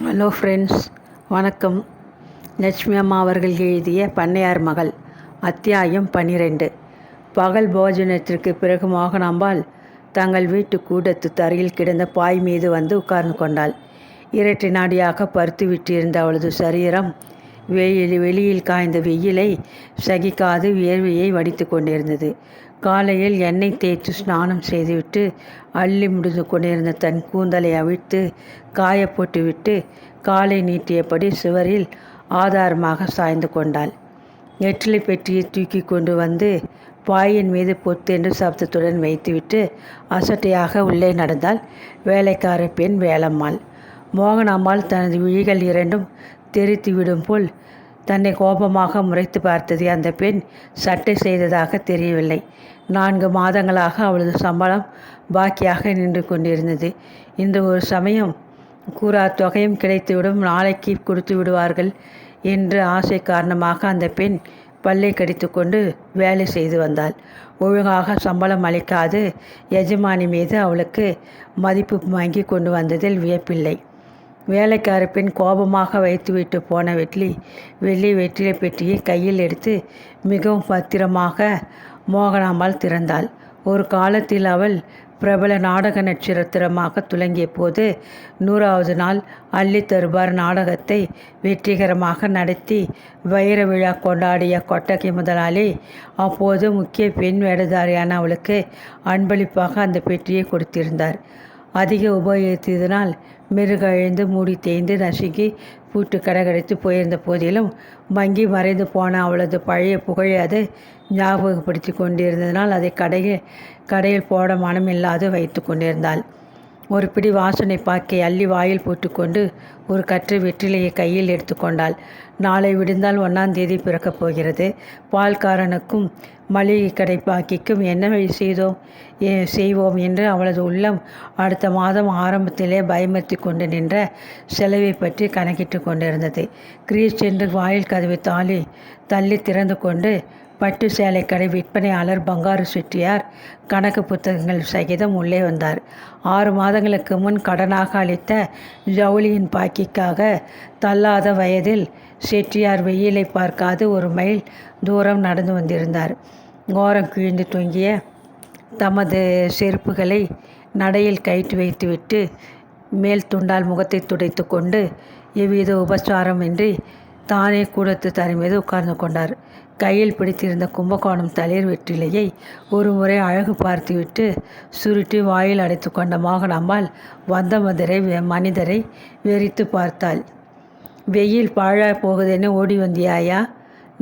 Hello friends, வணக்கம். லட்சுமி அம்மா அவர்கள் எழுதிய பண்ணையார் மகள் அத்தியாயம் 12. பகல் போஜனத்திற்கு பிறகு மோகனாம்பாள் தங்கள் வீட்டு கூடத்து தரையில் கிடந்த பாய் மீது வந்து உட்கார்ந்து கொண்டாள். இரட்டை நாடியாக பருத்து விட்டிருந்த அவளது சரீரம் வெளியில் காய்ந்த வெயிலை சகிக்காது வியர்வையை வடித்து கொண்டிருந்தது. காலையில் எண்ணெய் தேய்த்து ஸ்நானம் செய்துவிட்டு அள்ளி முடிந்து கொண்டிருந்த தன் கூந்தலை அவிழ்த்து காயப்போட்டுவிட்டு காலை நீட்டியபடி சுவரில் ஆதாரமாக சாய்ந்து கொண்டாள். வெற்றிலை பெட்டியை தூக்கி கொண்டு வந்து பாயின் மீது பொத்தென்று சப்தத்துடன் வைத்துவிட்டு அசட்டையாக உள்ளே நடந்தாள் வேலைக்கார பெண் வேலம்மாள். மோகனாம்பாள் தனது விழிகள் இரண்டும் தெரித்து விடும் போல் தன்னை கோபமாக முறைத்து பார்த்ததை அந்த பெண் சட்டை செய்ததாக தெரியவில்லை. 4 மாதங்களாக அவளது சம்பளம் பாக்கியாக நின்று கொண்டிருந்தது. இந்த ஒரு சமயம் கூறா தொகையும் கிடைத்துவிடும், நாளைக்கு கொடுத்து விடுவார்கள் என்ற ஆசை காரணமாக அந்த பெண் பல்லை கடித்து கொண்டு வேலை செய்து வந்தாள். ஒழுங்காக சம்பளம் அளிக்காது எஜமானி மீது அவளுக்கு மதிப்பு வாங்கி கொண்டு வந்ததில் வியப்பில்லை. வேலைக்கார பெண் கோபமாக வைத்துவிட்டு போன வெள்ளி வெற்றிலை பெட்டியை கையில் எடுத்து மிகவும் பத்திரமாக மோகனாம்பாள் திறந்தாள். ஒரு காலத்தில் அவள் பிரபல நாடக நட்சத்திரமாக துலங்கிய போது 100வது நாள் அள்ளி தருபார் நாடகத்தை வெற்றிகரமாக நடத்தி வைர விழா கொண்டாடிய கொட்டகை முதலாளி அப்போது முக்கிய பெண் வேடதாரியான அவளுக்கு அன்பளிப்பாக அந்த பெட்டியை கொடுத்திருந்தார். அதிக உபயோகித்ததனால் மெருகழிந்து மூடி தேய்ந்து நசுங்கி பூட்டு கடகடைத்து போயிருந்த போதிலும் மங்கி மறைந்து போன அவளது பழைய புகழை அது ஞாபகப்படுத்தி கொண்டிருந்ததனால் அதை கடையில் போட மனமில்லாது வைத்து கொண்டிருந்தாள். ஒரு பிடி வாசனை பாக்கை அள்ளி வாயில் போட்டுக்கொண்டு ஒரு கற்றை வெற்றிலையை கையில் எடுத்துக்கொண்டாள். நாளை விடுந்தால் 1ஆம் தேதி பிறக்கப் போகிறது. பால்காரனுக்கும் மளிகை கடை பாக்கிக்கும் என்ன வழி செய்வோம் என்று அவளது உள்ளம் அடுத்த மாதம் ஆரம்பத்திலே பயமுறுத்தி கொண்டு நின்ற செலவை பற்றி கணக்கிட்டு கொண்டிருந்தது. கிரீஸ் என்று வாயில் கதவை தள்ளி திறந்து கொண்டு பட்டு சேலை கடை விற்பனையாளர் பங்காரு செட்டியார் கணக்கு புத்தகங்கள் சகிதம் உள்ளே வந்தார். 6 மாதங்களுக்கு முன் கடனாக அளித்த ஜவுளியின் பாக்கிக்காக தள்ளாத வயதில் செட்டியார் வெயிலை பார்க்காது 1 மைல் தூரம் நடந்து வந்திருந்தார். ஓரம் கிழிந்து தொங்கிய தமது செருப்புகளை நடையில் கயிற்று வைத்துவிட்டு மேல் துண்டால் முகத்தை துடைத்து கொண்டு எவ்வித உபச்சாரமின்றி தானே கூடத்து தரை மீது உட்கார்ந்து கொண்டார். கையில் பிடித்திருந்த கும்பகோணம் தளிர் வெற்றிலையை ஒரு முறை அழகு பார்த்துவிட்டு சுருட்டி வாயில் அடைத்து கொண்ட மோகனாம்பாள் வந்த மனிதரை வெறித்து பார்த்தாள். வெயில் பாழாய் போகுதுன்னு ஓடி வந்தியாயா?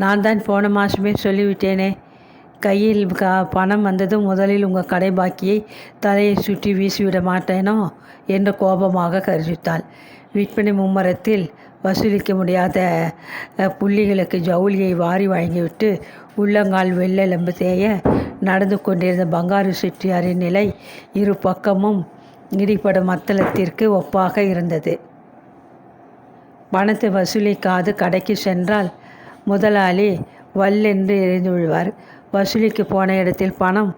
நான் தான் போன மாதமே சொல்லிவிட்டேனே. கையில் பணம் வந்ததும் முதலில் உங்கள் கடை பாக்கியை தலையை சுற்றி வீசிவிட மாட்டேனோ என்று கோபமாக கர்ஜித்தாள். விற்பனை மும்மரத்தில் வசூலிக்க முடியாத புள்ளிகளுக்கு ஜவுளியை வாரி வழங்கிவிட்டு உள்ளங்கால் வெள்ளெலும்பு தேய நடந்து கொண்டிருந்த பங்காரு செட்டியாரின் நிலை இரு பக்கமும் இடிப்படும் மத்தளத்திற்கு ஒப்பாக இருந்தது. பணத்தை வசூலிக்காது கடைக்கு சென்றால் முதலாளி வல்லென்று எரிந்து விழுவார். வசூலிக்கு போன இடத்தில் பணம்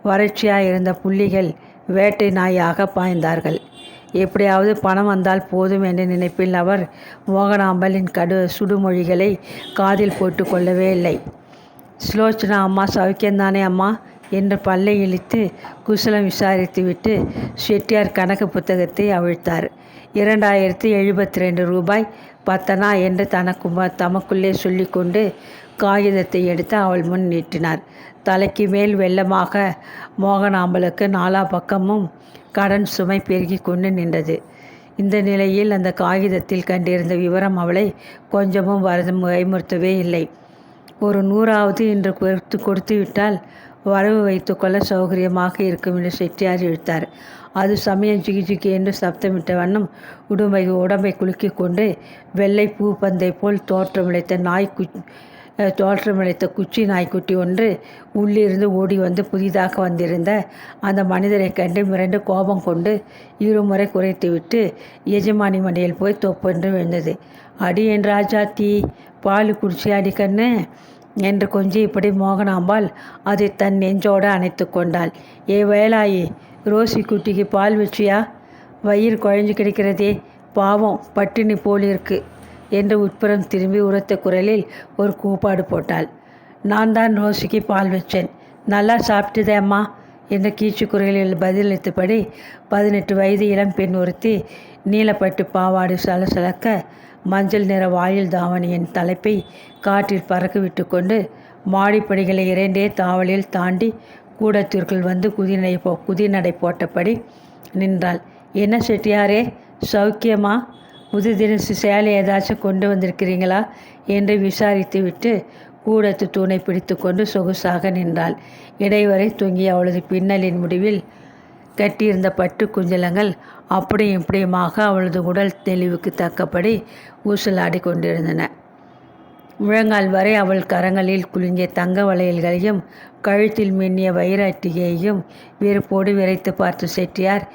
வறட்சியாக இருந்த புள்ளிகள் வேட்டை நாயாக பாய்ந்தார்கள். எப்படியாவது பணம் வந்தால் போதும் என்ற நினைப்பில் அவர் மோகனாம்பாளின் சுடுமொழிகளை காதில் போட்டு கொள்ளவே இல்லை. சுலோச்சனா அம்மா சௌக்கியந்தானே அம்மா என்று பல்லை இழித்து குசலம் விசாரித்துவிட்டு செட்டியார் கணக்கு புத்தகத்தை அவிழ்த்தார். 2072 ரூபாய் பத்தனா என்று தமக்குள்ளே சொல்லிக்கொண்டு காகிதத்தை எடுத்து அவள் முன் நீட்டினார். தலைக்கு மேல் வெள்ளமாக மோகனாம்பாளுக்கு 4 பக்கமும் கடன் சுமை பெருகி கொண்டு நின்றது. இந்த நிலையில் அந்த காகிதத்தில் கண்டிருந்த விவரம் அவளை கொஞ்சமும் பயமுறுத்தவே இல்லை. ஒரு 100வது இன்று கொடுத்து விட்டால் வரவு வைத்துக்கொள்ள சௌகரியமாக இருக்கும் என்று செட்டியார் இழுத்தார். அது சமயம் ஜிகி என்று சப்தமிட்ட வண்ணம் உடம்பை குலுக்கி கொண்டு வெள்ளை பூ பந்தை போல் தோற்றமளித்த குச்சி நாய்க்குட்டி ஒன்று உள்ளிருந்து ஓடி வந்து புதிதாக வந்திருந்த அந்த மனிதரை கண்டு மிரண்டு கோபம் கொண்டு 2 முறை குறைத்துவிட்டு எஜமானி மண்டியில் போய் தொப்பென்று விழுந்தது. அடி என் ராஜாத்தி, பால் குடிச்சி அடிக்கண்ணு என்று கொஞ்சம் இப்படி மோகனாம்பாள் அதை தன் நெஞ்சோடு அணைத்து கொண்டாள். வேலாயி, ரோசி குட்டிக்கு பால் வச்சியா? வயிறு குழஞ்சு கிடைக்கிறதே, பாவம் பட்டினி போலிருக்கு என்று உட்புறம் திரும்பி உரத்த குரலில் ஒரு கூப்பாடு போட்டாள். நான் தான் ரோசிக்கு பால் வச்சேன். நல்லா சாப்பிட்டுதே அம்மா என்ற கீச்சு குரலில் பதிலளித்தபடி 18 வயது இளம் பெண் ஒருத்தி நீலப்பட்டு பாவாடு சலசலக்க மஞ்சள் நிற வாயில் தாவணியின் தலைப்பை காற்றில் பறக்க விட்டு கொண்டு மாடிப்படிகளை 2 தாவலில் தாண்டி கூடத்திற்குள் வந்து குதிநடை போட்டபடி நின்றாள். என்ன செட்டியாரே, சௌக்கியமா? தினசு சேலை ஏதாச்சும் கொண்டு வந்திருக்கிறீங்களா என்று விசாரித்து விட்டு கூடத்து தூணை பிடித்து கொண்டு சொகுசாக நின்றாள். இடைவரை தொங்கிய அவளது பின்னலின் முடிவில் கட்டியிருந்த பட்டு குஞ்சலங்கள் அப்படியும் இப்படியுமாக அவளது உடல் தெளிவுக்கு தக்கபடி ஊசலாடி கொண்டிருந்தன. முழங்கால் வரை அவள் கரங்களில் குலுங்கிய தங்க வளையல்களையும் கழுத்தில் மின்னிய வைர அட்டிகையையும் வெறுப்போடு விரைத்து பார்த்து செட்டியார்,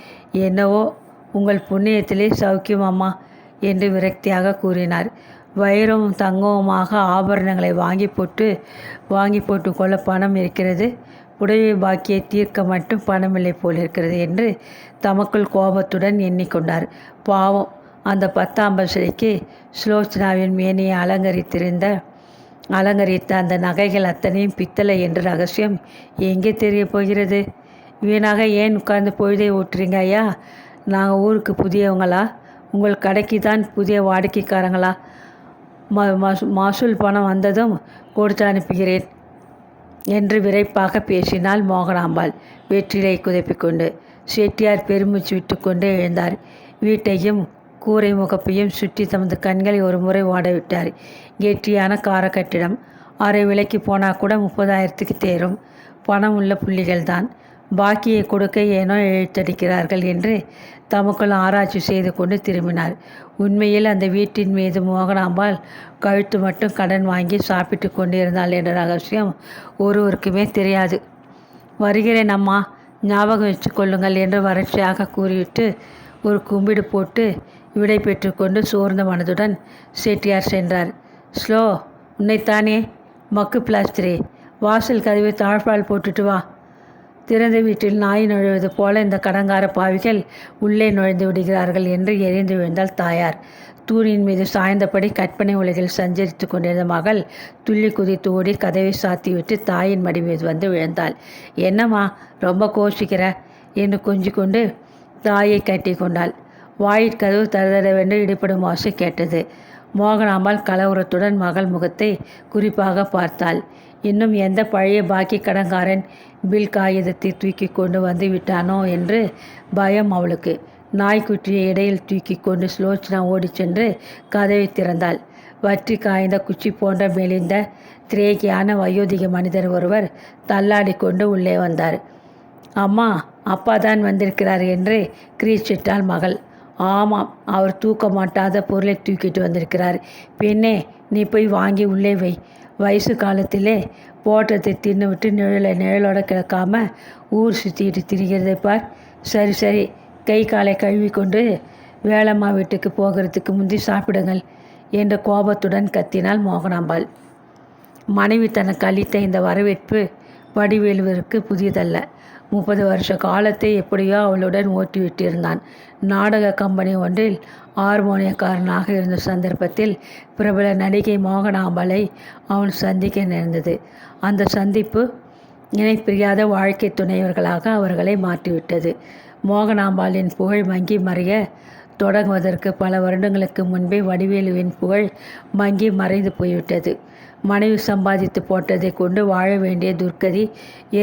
என்னவோ உங்கள் புண்ணியத்திலே சௌக்கியம் அம்மா என்று விரக்தியாக கூறினார். வைரமும் தங்கமுமாக ஆபரணங்களை வாங்கி போட்டு கொள்ள பணம் இருக்கிறது, புடவை பாக்கியை தீர்க்க மட்டும் பணமில்லை போலிருக்கிறது என்று தமக்குள் கோபத்துடன் எண்ணிக்கொண்டார். பாவம், அந்த 10ஆம் பரிசைக்கு சுலோச்சனாவின் மேனியை அலங்கரித்த அந்த நகைகள் அத்தனையும் பித்தளை என்ற ரகசியம் எங்கே தெரிய போகிறது? வீணாக ஏன் உட்கார்ந்து பொழுதை ஊட்டுறீங்க ஐயா? நாங்கள் ஊருக்கு புதியவங்களா? உங்கள் கடைக்கு தான் புதிய வாடிக்கைக்காரங்களா? மாசூல் பணம் வந்ததும் கொடுத்து அனுப்புகிறேன் என்று விரைப்பாக பேசினாள் மோகனாம்பாள் வெற்றிலை குதைப்பிக்கொண்டு. செட்டியார் பெருமூச்சு விட்டு கொண்டு எழுந்தார். வீட்டையும் கூரை முகப்பையும் சுற்றி தமது கண்களை ஒரு முறை ஓடவிட்டார். கெட்டியான கார கட்டிடம். அரை விலைக்கு போனால் கூட 30,000க்கு தேரும். பணம் உள்ள புள்ளிகள்தான். பாக்கியை கொடுக்க ஏனோ இழுத்தடிக்கிறார்கள் என்று தமக்குள் ஆராய்ச்சி செய்து கொண்டு திரும்பினார். உண்மையில் அந்த வீட்டின் மீது மோகனாம்பாள் கழுத்து மட்டும் கடன் வாங்கி சாப்பிட்டு கொண்டிருந்தாள் என்ற ரகசியம் ஒருவருக்குமே தெரியாது. வருகிறேன் அம்மா, ஞாபகம் வச்சு கொள்ளுங்கள் என்று வறட்சியாக கூறிவிட்டு ஒரு கும்பிடு போட்டு விடை பெற்றுக்கொண்டு சோர்ந்த மனதுடன் செட்டியார் சென்றார். ஸ்லோ, உன்னைத்தானே? மக்கு பிளாஸ்திரே, வாசல் கதவை தாழ்பால் போட்டுட்டு வா. திறந்த வீட்டில் நாய் நுழைவது போல இந்த கடங்கார பாவிகள் உள்ளே நுழைந்து விடுகிறார்கள் என்று எரிந்து விழுந்தாள் தாயார். தூணின் மீது சாய்ந்தபடி கற்பனை உலகில் சஞ்சரித்து கொண்டிருந்த மகள் துள்ளி குதித்து ஓடி கதவை சாத்திவிட்டு தாயின் மடி மீது வந்து விழுந்தாள். என்னம்மா ரொம்ப கோஷிக்கிற என்று கொஞ்சி கொண்டு தாயை கட்டி கொண்டாள். வாயிற்கதவு தரதடவென்று இடிப்படும் வாசம் கேட்டது. மோகனாம்பாள் கலவரத்துடன் மகள் முகத்தை குறிப்பாக பார்த்தாள். இன்னும் எந்த பழைய பாக்கி கடங்காரன் பில் காகிதத்தை தூக்கி கொண்டு வந்து விட்டானோ என்று பயம் அவளுக்கு. நாய்க்குட்டியை இடையில் தூக்கி கொண்டு சுலோச்சனா ஓடி சென்று கதவை திறந்தாள். வற்றி காய்ந்த குச்சி போன்ற மெலிந்த திரேகியான வயோதிக மனிதர் ஒருவர் தள்ளாடி கொண்டு உள்ளே வந்தார். அம்மா, அப்பா தான் வந்திருக்கிறார் என்று கிரீச்சிட்டாள் மகள். ஆமாம், அவர் தூக்க மாட்டாத பொருளை தூக்கிட்டு வந்திருக்கிறார். பெண்ணே, நீ போய் வாங்கி உள்ளே வை. வயசு காலத்திலே போட்டத்தை தின்னுவிட்டு நிழலோட கிடக்காம ஊர் சுற்றிட்டு திரிகிறதை பார். சரி சரி, கை காலை கழுவி கொண்டு வேலம்மா வீட்டுக்கு போகிறதுக்கு முந்தி சாப்பிடுங்கள் என்ற கோபத்துடன் கத்தினாள் மோகனாம்பாள். மனைவி தனக்கு அளித்த இந்த வரவேற்பு வடிவேலுவிற்கு புதியதல்ல. 30 வருஷ காலத்தை எப்படியோ அவளுடன் ஓட்டிவிட்டிருந்தான். நாடக கம்பெனி ஒன்றில் ஹார்மோனியக்காரனாக இருந்த சந்தர்ப்பத்தில் பிரபல நடிகை மோகனாம்பாளை அவன் சந்திக்க நேர்ந்தது. அந்த சந்திப்பு இணைப்பிரியாத வாழ்க்கை துணைவர்களாக அவர்களை மாற்றிவிட்டது. மோகனாம்பாளின் புகழ் மங்கி மறைய தொடங்குவதற்கு பல வருடங்களுக்கு முன்பே வடிவேலுவின் புகழ் மங்கி மறைந்து போய்விட்டது. மனைவி சம்பாதித்து போட்டதை கொண்டு வாழ வேண்டிய துர்க்கதி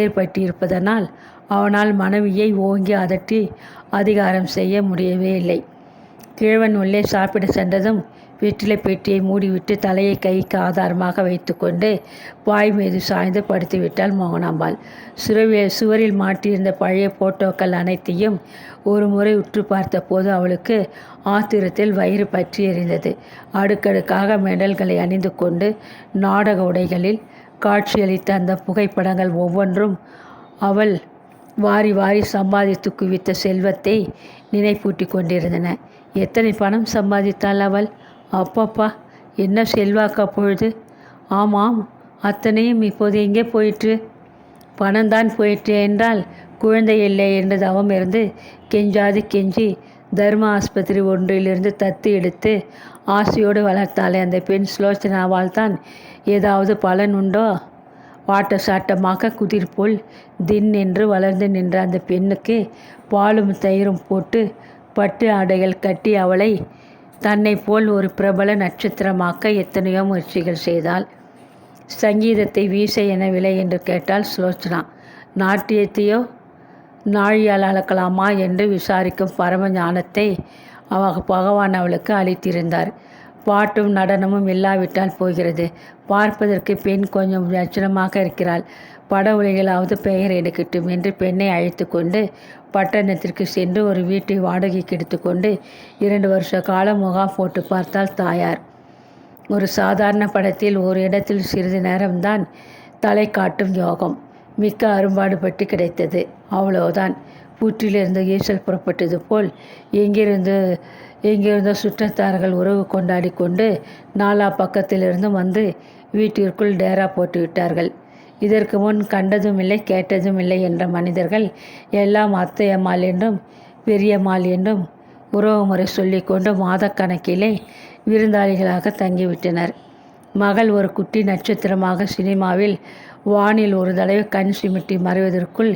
ஏற்பட்டிருப்பதனால் அவனால் மனைவியை ஓங்கி அதட்டி அதிகாரம் செய்ய முடியவே இல்லை. கிழவன் உள்ளே சாப்பிட சென்றதும் வெற்றிலை பெட்டியை மூடிவிட்டு தலையை கைக்கு ஆதாரமாக வைத்து கொண்டு வாய் மீது சாய்ந்து படுத்துவிட்டாள் மோகனாம்பாள். சுவரில் மாட்டியிருந்த பழைய போட்டோக்கள் அனைத்தையும் ஒரு முறை உற்று பார்த்த போது அவளுக்கு ஆத்திரத்தில் வயிறு பற்றி எறிந்தது. அடுக்கடுக்காக மெடல்களை அணிந்து கொண்டு நாடக உடைகளில் காட்சியளித்த அந்த புகைப்படங்கள் ஒவ்வொன்றும் அவள் வாரி வாரி சம்பாதித்து குவித்த செல்வத்தை நினைப்பூட்டி கொண்டிருந்தன. எத்தனை பணம் சம்பாதித்தாள் அவள்! அப்பப்பா, என்ன செல்வாக்கு அப்பொழுது! ஆமாம், அத்தனையும் இப்போது எங்கே போயிற்று? பணம்தான் போயிற்று என்றால் குழந்தை இல்லை என்று தவம் இருந்து கெஞ்சாது கெஞ்சி தர்ம ஆஸ்பத்திரி ஒன்றிலிருந்து தத்து எடுத்து ஆசையோடு வளர்த்தாலே அந்த பெண் சுலோச்சனாவால் தான் ஏதாவது பலன் உண்டோ? வாட்ட சாட்டமாக குதிர் போல் தின் என்று வளர்ந்து நின்ற அந்த பெண்ணுக்கு பாலும் தயிரும் போட்டு பட்டு ஆடைகள் கட்டி அவளை தன்னை போல் ஒரு பிரபல நட்சத்திரமாக்க எத்தனையோ முயற்சிகள் செய்தாள். சங்கீதத்தை வீசை எனவில்லை என்று கேட்டால் சுலோச்சனா. நாட்டியத்தையோ நாழியால் அளக்கலாமா என்று விசாரிக்கும் பரம ஞானத்தை பகவான் அவளுக்கு அளித்திருந்தார். பாட்டும் நடனமும் இல்லாவிட்டால் போகிறது. பார்ப்பதற்கு பெண் கொஞ்சம் லட்சணமாக இருக்கிறாள். பட உலகிலாவது பெயர் எடுக்கட்டும் என்று பெண்ணை அழைத்து கொண்டு பட்டணத்திற்கு சென்று ஒரு வீட்டை வாடகைக்கு எடுத்துக்கொண்டு 2 வருஷ காலம் முகாம் போட்டு பார்த்தாள் தாயார். ஒரு சாதாரண படத்தில் ஒரு இடத்தில் சிறிது நேரம்தான் தலை காட்டும் யோகம் மிக்க அரும்பாடுபட்டு கிடைத்தது. அவ்வளோதான். புற்றிலிருந்து ஈசல் புறப்பட்டது போல் எங்கிருந்தோ சுற்றத்தார்கள் உறவு கொண்டாடி கொண்டு நாலா பக்கத்திலிருந்தும் வந்து வீட்டிற்குள் டேரா போட்டு விட்டார்கள். இதற்கு முன் கண்டதும் இல்லை கேட்டதும் இல்லை என்ற மனிதர்கள் எல்லாம் அத்தையம்மாள் என்றும் பெரியம்மாள் என்றும் உறவு முறை சொல்லிக்கொண்டு மாதக்கணக்கிலே விருந்தாளிகளாக தங்கிவிட்டனர். மகள் ஒரு குட்டி நட்சத்திரமாக சினிமாவில் வானில் ஒரு தடவை கண் சிமிட்டி மறைவதற்குள்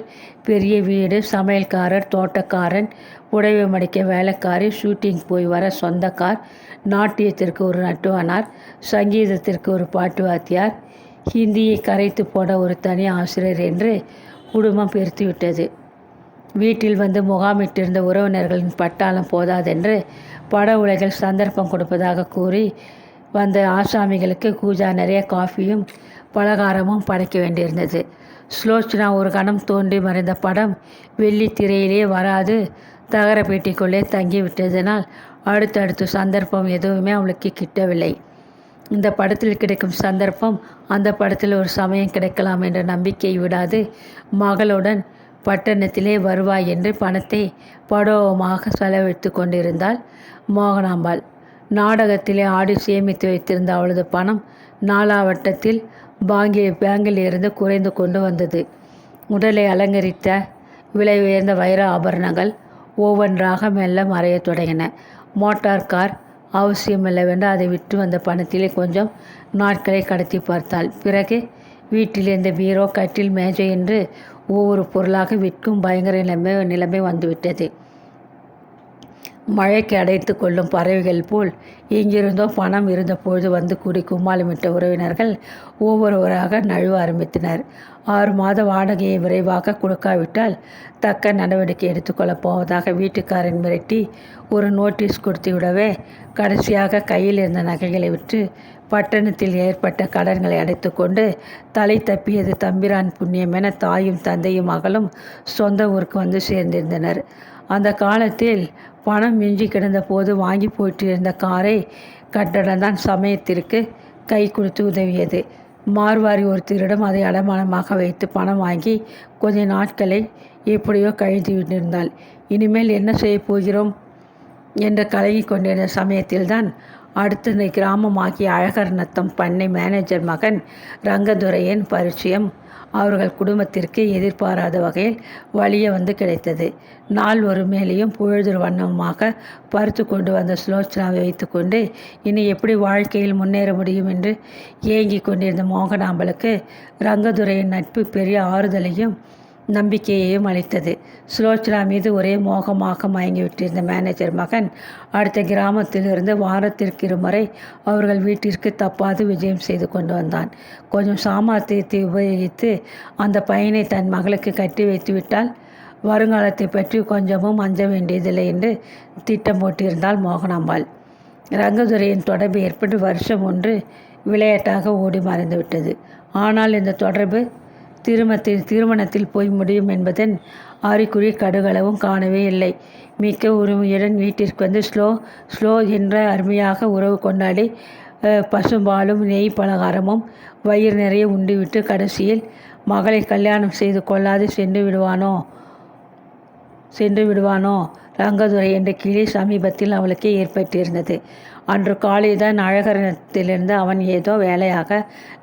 பெரிய வீடு, சமையல்காரர், தோட்டக்காரன், புடவை மடிக்க வேலைக்காரி, ஷூட்டிங் போய் வர சொந்த கார், நாட்டியத்திற்கு ஒரு நட்டுவானார், சங்கீதத்திற்கு ஒரு பாட்டு வாத்தியார், ஹிந்தியை கரைத்து போட ஒரு தனி ஆசிரியர் என்று குடும்பம் பெருத்துவிட்டது. வீட்டில் வந்து முகாமிட்டிருந்த உறவினர்களின் பட்டாளம் போதாதென்று பட உலகில் சந்தர்ப்பம் கொடுப்பதாக கூறி வந்த ஆசாமிகளுக்கு கூஜா நிறைய காஃபியும் பலகாரமும் படைக்க வேண்டியிருந்தது. சுலோச்சனா ஒரு கணம் தோன்றி மறைந்த படம் வெள்ளி திரையிலே வராது தகர பெட்டிக்குள்ளே தங்கிவிட்டதனால் அடுத்தடுத்து சந்தர்ப்பம் எதுவுமே அவளுக்கு கிட்டவில்லை. இந்த படத்தில் கிடைக்கும் சந்தர்ப்பம் அந்த படத்தில் ஒரு சமயம் கிடைக்கலாம் என்ற நம்பிக்கை விடாது மகளுடன் பட்டணத்திலே வருவாய் என்று பணத்தை படோவமாக செலவிட்டு கொண்டிருந்தாள் மோகனாம்பாள். நாடகத்திலே ஆடி சேமித்து வைத்திருந்த அவளது பணம் நாலாவட்டத்தில் பேங்கில் இருந்து குறைந்து கொண்டு வந்தது. உடலை அலங்கரித்த விலை உயர்ந்த வைர ஆபரணங்கள் ஒவ்வொன்றாக மெல்ல மறையத் தொடங்கின. மோட்டார் கார் அவசியமில்லவென்று அதை விட்டு வந்த பணத்திலே கொஞ்சம் நாட்களை கடத்தி பார்த்தாள். பிறகு வீட்டிலிருந்த பீரோ, கட்டில், மேஜை என்று ஒவ்வொரு பொருளாக விற்கும் பயங்கர நிலைமை வந்துவிட்டது. மழைக்கு அடைத்து கொள்ளும் பறவைகள் போல் எங்கிருந்தோ பணம் இருந்தபொழுது வந்து கூடி கும்மாளமிட்ட உறவினர்கள் ஒவ்வொருவராக நழுவ ஆரம்பித்தனர். 6 மாத வாடகையை விரைவாக கொடுக்காவிட்டால் தக்க நடவடிக்கை எடுத்துக்கொள்ளப் போவதாக வீட்டுக்காரன் மிரட்டி ஒரு நோட்டீஸ் கொடுத்து விடவே கடைசியாக கையில் இருந்த நகைகளை விற்று பட்டணத்தில் ஏற்பட்ட கடன்களை அடைத்து கொண்டு தலை தப்பியது தம்பிரான் புண்ணியம் என தாயும் தந்தையும் மகளும் சொந்த ஊருக்கு வந்து சேர்ந்திருந்தனர். அந்த காலத்தில் பணம் மிஞ்சி கிடந்த போது வாங்கி போயிட்டிருந்த காரை கட்டடம்தான் சமயத்திற்கு கை கொடுத்து உதவியது. மார்வாரி ஒருத்தரிடம் அதை அடமானமாக வைத்து பணம் வாங்கி கொஞ்ச நாட்களை எப்படியோ கழித்து விட்டிருந்தாள். இனிமேல் என்ன செய்ய போகிறோம் என்று கலங்கி கொண்டிருந்த சமயத்தில்தான் அடுத்த கிராமமாகிய அழகர் நத்தம் பண்ணை மேனேஜர் மகன் ரங்கதுரையின் பரிச்சயம் அவர்கள் குடும்பத்திற்கு எதிர்பாராத வகையில் வழிய வந்து கிடைத்தது. நாள் ஒரு மேலேயும் பொழுது வண்ணமாக பருத்து கொண்டு வந்த சுலோச்சனாவை வைத்து கொண்டு இனி எப்படி வாழ்க்கையில் முன்னேற முடியும் என்று ஏங்கி கொண்டிருந்த மோகனாம்பலுக்கு ரங்கதுரையின் நட்பு பெரிய ஆறுதலையும் நம்பிக்கையையும் அளித்தது. சுலோச்சனா மீது ஒரே மோகமாக மயங்கிவிட்டிருந்த மேனேஜர் மகன் அடுத்த கிராமத்திலிருந்து வாரத்திற்கு 2 முறை அவர்கள் வீட்டிற்கு தப்பாது விஜயம் செய்து கொண்டு வந்தான். கொஞ்சம் சாமர்த்தியத்தை உபயோகித்து அந்த பையனை தன் மகளுக்கு கட்டி வைத்துவிட்டால் வருங்காலத்தை பற்றி கொஞ்சமும் அஞ்ச வேண்டியதில்லை என்று திட்டம் போட்டிருந்தாள் மோகனாம்பாள். ரங்கதுரையின் தொடர்பு ஏற்பட்டு வருஷம் 1 விளையாட்டாக ஓடி மறைந்துவிட்டது. ஆனால் இந்த தொடர்பு திருமணத்தில் போய் முடியும் என்பதன் அறிகுறி கடுகளவும் காணவே இல்லை. மிக்க உரிமையுடன் வீட்டிற்கு வந்து ஸ்லோ என்ற அருமையாக உறவு கொண்டாடி பசும்பாலும் நெய் பலகாரமும் வயிறு நிறைய உண்டுவிட்டு கடைசியில் மகளை கல்யாணம் செய்து கொள்ளாது சென்று விடுவானோ ரங்கதுரை என்ற கிளி சமீபத்தில் அவளுக்கு ஏற்பட்டிருந்தது. அன்று காலைதான் அழகரத்திலிருந்து அவன் ஏதோ வேலையாக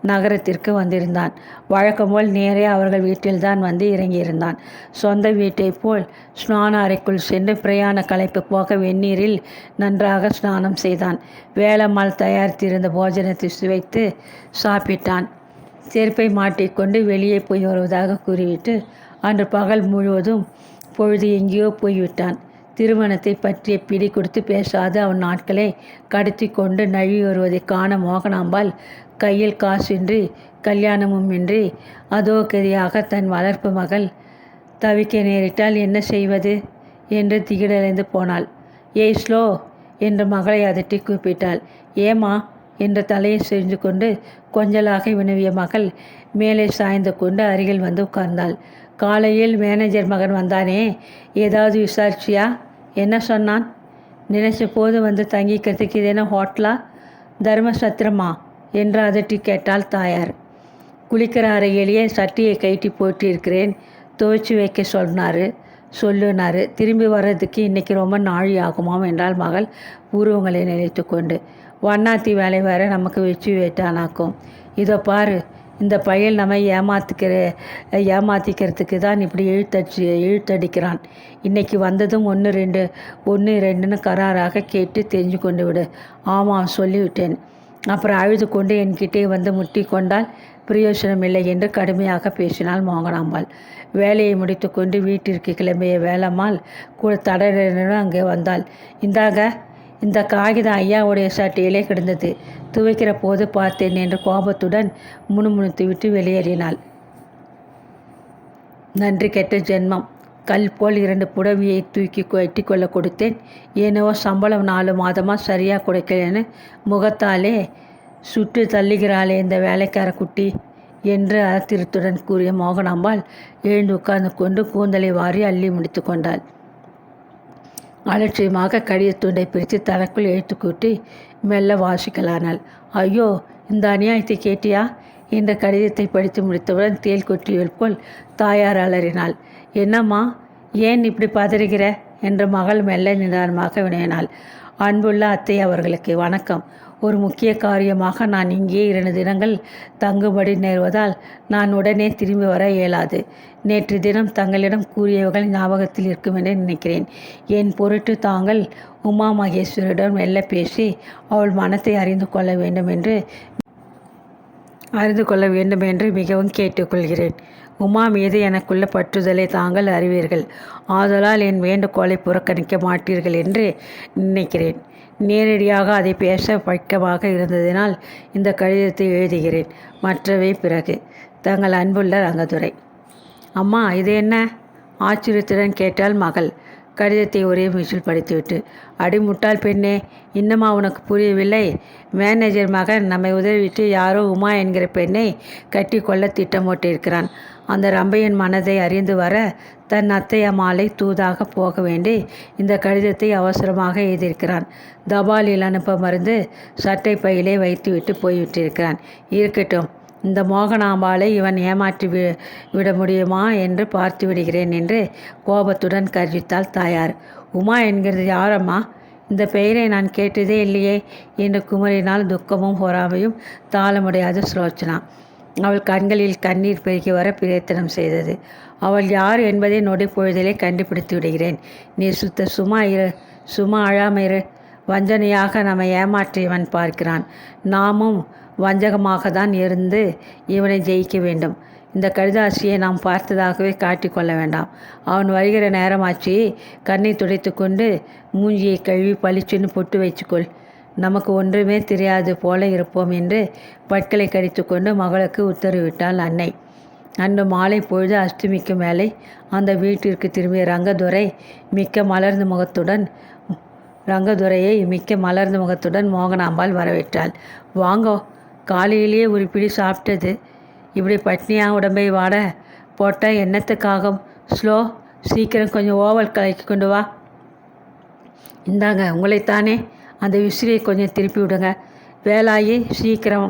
நகரத்திற்கு வந்திருந்தான். வழக்கம்போல் நேரே அவர்கள் வீட்டில்தான் வந்து இறங்கியிருந்தான். சொந்த வீட்டைப் போல் ஸ்நான அறைக்குள் சென்று பிரயாண களைப்பு போக வெந்நீரில் நன்றாக ஸ்நானம் செய்தான். வேலம்மாள் தயாரித்திருந்த போஜனத்தை சுவைத்து சாப்பிட்டான். செருப்பை மாட்டிக்கொண்டு வெளியே போய் வருவதாக கூறிவிட்டு அன்று பகல் முழுவதும் பொழுது எங்கேயோ போய்விட்டான். திருமணத்தை பற்றிய பிடி கொடுத்து பேசாது அவன் நாட்களை கடத்தி கொண்டு நழுவி வருவதை காண மோகனாம்பாள் கையில் காசின்றி கல்யாணமும் இன்றி அதோ கதியாக தன் வளர்ப்பு மகள் தவிக்க நேரிட்டால் என்ன செய்வது என்று திகிடலைந்து போனாள். ஏய் ஸ்லோ என்று மகளை அதட்டி கூப்பிட்டாள். ஏமா என்ற தலையை செறிந்து கொண்டு கொஞ்சலாக வினவிய மகள் மேலே சாய்ந்து கொண்டு அருகில் வந்து உட்கார்ந்தாள். காலையில் மேனேஜர் மகன் வந்தானே, ஏதாவது விசாரிச்சியா? என்ன சொன்னான்? நினைச்ச போது வந்து தங்கிக்கிறதுக்கு இதேன ஹோட்டலா, தர்மசத்திரமா என்று அதட்டி கேட்டாள் தாயார். குளிக்கிற அறையிலேயே சட்டியை கைட்டி போட்டிருக்கிறேன், துவைச்சி வைக்க சொல்லுனாரு. திரும்பி வர்றதுக்கு இன்றைக்கி ரொம்ப நாழி ஆகுமாம் என்றாள் மகள் உருவங்களை நினைத்து கொண்டு. வண்ணாத்தி வேலை வேற நமக்கு வச்சு வைட்டானாக்கும். இதோ பாரு, இந்த பையல் நம்ம ஏமாத்திக்கிறதுக்கு தான் இப்படி இழுத்தடிக்கிறான். இன்றைக்கி வந்ததும் 1-2ன்னு கராராக கேட்டு தெரிஞ்சு கொண்டு விடு. ஆமாம், சொல்லிவிட்டேன். அப்புறம் அழுது கொண்டு என்கிட்டே வந்து முட்டி கொண்டால் பிரயோஜனம் இல்லை என்று கடுமையாக பேசினாள் மோகனாம்பாள். வேலையை முடித்து கொண்டு வீட்டிற்கு கிளம்பிய வேலம்மாள் கூட தடனுடன் அங்கே வந்தாள். இந்த காகிதம் ஐயாவுடைய சட்டையிலே கிடந்தது, துவைக்கிற போது பார்த்தேன் என்று கோபத்துடன் முணுமுணுத்து விட்டு வெளியேறினாள். நன்றி கெட்ட ஜென்மம். கல் போல் 2 புடவையை தூக்கி வெட்டி கொள்ள கொடுத்தேன். ஏனோ சம்பளம் 4 மாதமாக சரியாக கொடுக்கலன்னு முகத்தாலே சுட்டு தள்ளுகிறாளே இந்த வேலைக்கார குட்டி என்று அத்திருத்துடன் கூறிய மோகனாம்பாள் எழுந்து உட்கார்ந்து கொண்டு கூந்தலை வாரி அள்ளி முடித்து கொண்டாள். அலட்சியமாக கடிதத்துண்டை பிரித்து தனக்குள் எழுத்து கூட்டி மெல்ல வாசிக்கலானாள். ஐயோ, இந்த அநியாயத்தை கேட்டியா என்ற கடிதத்தை படித்து முடித்தவுடன் தேல் கொட்டியல் போல் தாயார் அலறினாள். என்னம்மா, ஏன் இப்படி பதறுகிற என்று மகள் மெல்ல நிதானமாக வினவினாள். அன்புள்ள அத்தை அவர்களுக்கு வணக்கம். ஒரு முக்கிய காரியமாக நான் இங்கே 2 தினங்கள் தங்குபடி நேர்வதால் நான் உடனே திரும்பி வர இயலாது. நேற்று தினம் தங்களிடம் கூறியவர்கள் ஞாபகத்தில் இருக்கும் என்று நினைக்கிறேன். என் பொருட்டு தாங்கள் உமா மகேஸ்வரிடம் மெல்ல பேசி அவள் மனத்தை அறிந்து கொள்ள வேண்டும் என்று மிகவும் கேட்டுக்கொள்கிறேன். உமா மீது எனக்குள்ள பற்றுதலை தாங்கள் அறிவீர்கள். ஆதலால் என் வேண்டுகோளை புறக்கணிக்க மாட்டீர்கள் என்று நினைக்கிறேன். நேரடியாக அதை பேச பழக்கமாக இருந்ததினால் இந்த கடிதத்தை எழுதுகிறேன். மற்றவை பிறகு. தங்கள் அன்புள்ள ரங்கதுரை. அம்மா, இது என்ன? ஆச்சரியத்துடன் கேட்டாள் மகள் கடிதத்தை ஒரே மூச்சில் படித்துவிட்டு. அடிமுட்டாள் பெண்ணே, இன்னமா உனக்கு புரியவில்லை? மேனேஜர் மகன் நம்மை உதவிட்டு யாரோ உமா என்கிற பெண்ணை கட்டி கொள்ள திட்டமிட்டிருக்கிறான். அந்த ரம்பையின் மனதை அறிந்து வர தன் அத்தையம்மாளை தூதாக போக வேண்டி இந்த கடிதத்தை அவசரமாக எழுதியிருக்கிறான். தபாலில் அனுப்ப மருந்து சட்டை பையிலே வைத்துவிட்டு போய்விட்டிருக்கிறான். இருக்கட்டும், இந்த மோகனாம்பாளை இவன் ஏமாற்றி விட முடியுமா என்று பார்த்து விடுகிறேன் என்று கோபத்துடன் கர்ஜித்தாள் தாயார். உமா என்கிறது யாரம்மா? இந்த பெயரை நான் கேட்டதே இல்லையே என்று குமரினால் துக்கமும் பொறாமையும் தாள முடியாத சுலோச்சனா. அவள் கண்களில் கண்ணீர் பெருகி வர பிரயத்தனம் செய்தது. அவள் யார் என்பதை நொடி பொழுதிலே கண்டுபிடித்து விடுகிறேன். நீ சும்மா அழாமையிரு. வஞ்சனையாக நம்மை ஏமாற்றி இவன் பார்க்கிறான். நாமும் வஞ்சகமாக தான் இருந்து இவனை ஜெயிக்க வேண்டும். இந்த கடிதாசியை நாம் பார்த்ததாகவே காட்டிக்கொள்ள வேண்டாம். அவன் வருகிற நேரமாச்சு. கண்ணை துடைத்து கொண்டு மூஞ்சியை கழுவி பளிச்சுன்னு பொட்டு வச்சுக்கொள். நமக்கு ஒன்றுமே தெரியாது போல இருப்போம் என்று பற்களை கடித்து கொண்டு மகளுக்கு உத்தரவிட்டாள் அன்னை. அன்று மாலை பொழுது அஸ்தமிக்கும் வேலை அந்த வீட்டிற்கு திரும்பிய ரங்கதுரையை மிக்க மலர்ந்த முகத்துடன் மோகனாம்பாள் வரவேற்றாள். வாங்கோ, காலையிலேயே ஒரு பிடி சாப்பிட்டது, இப்படி பட்னியாக உடம்பை வாட போட்டால் என்னத்துக்காகும்? ஸ்லோ, சீக்கிரம் கொஞ்சம் ஓவல் கலக்கி கொண்டு வா. இந்தாங்க, உங்களைத்தானே. அந்த விசிறியை கொஞ்சம் திருப்பி விடுங்க. வேலாயி, சீக்கிரம்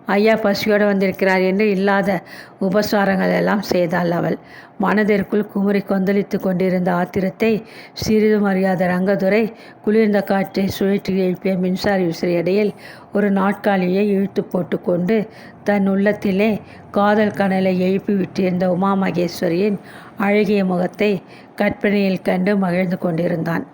ஐயா பசியோடு வந்திருக்கிறார் என்று இல்லாத உபசாரங்கள் எல்லாம் செய்தாள் அவள். மனதிற்குள் குமுறி கொந்தளித்து கொண்டிருந்த ஆத்திரத்தை சிறிதும் அறியாத ரங்கதுரை குளிர்ந்த காற்றை சுழற்றி எழுப்பிய மின்சார விசிறியடையில் ஒரு நாட்காலியை இழுத்து போட்டு கொண்டு தன் உள்ளத்திலே காதல் கனலை எழுப்பி விட்டிருந்த உமா மகேஸ்வரியின் அழகிய முகத்தை கற்பனையில் கண்டு மகிழ்ந்து கொண்டிருந்தான்.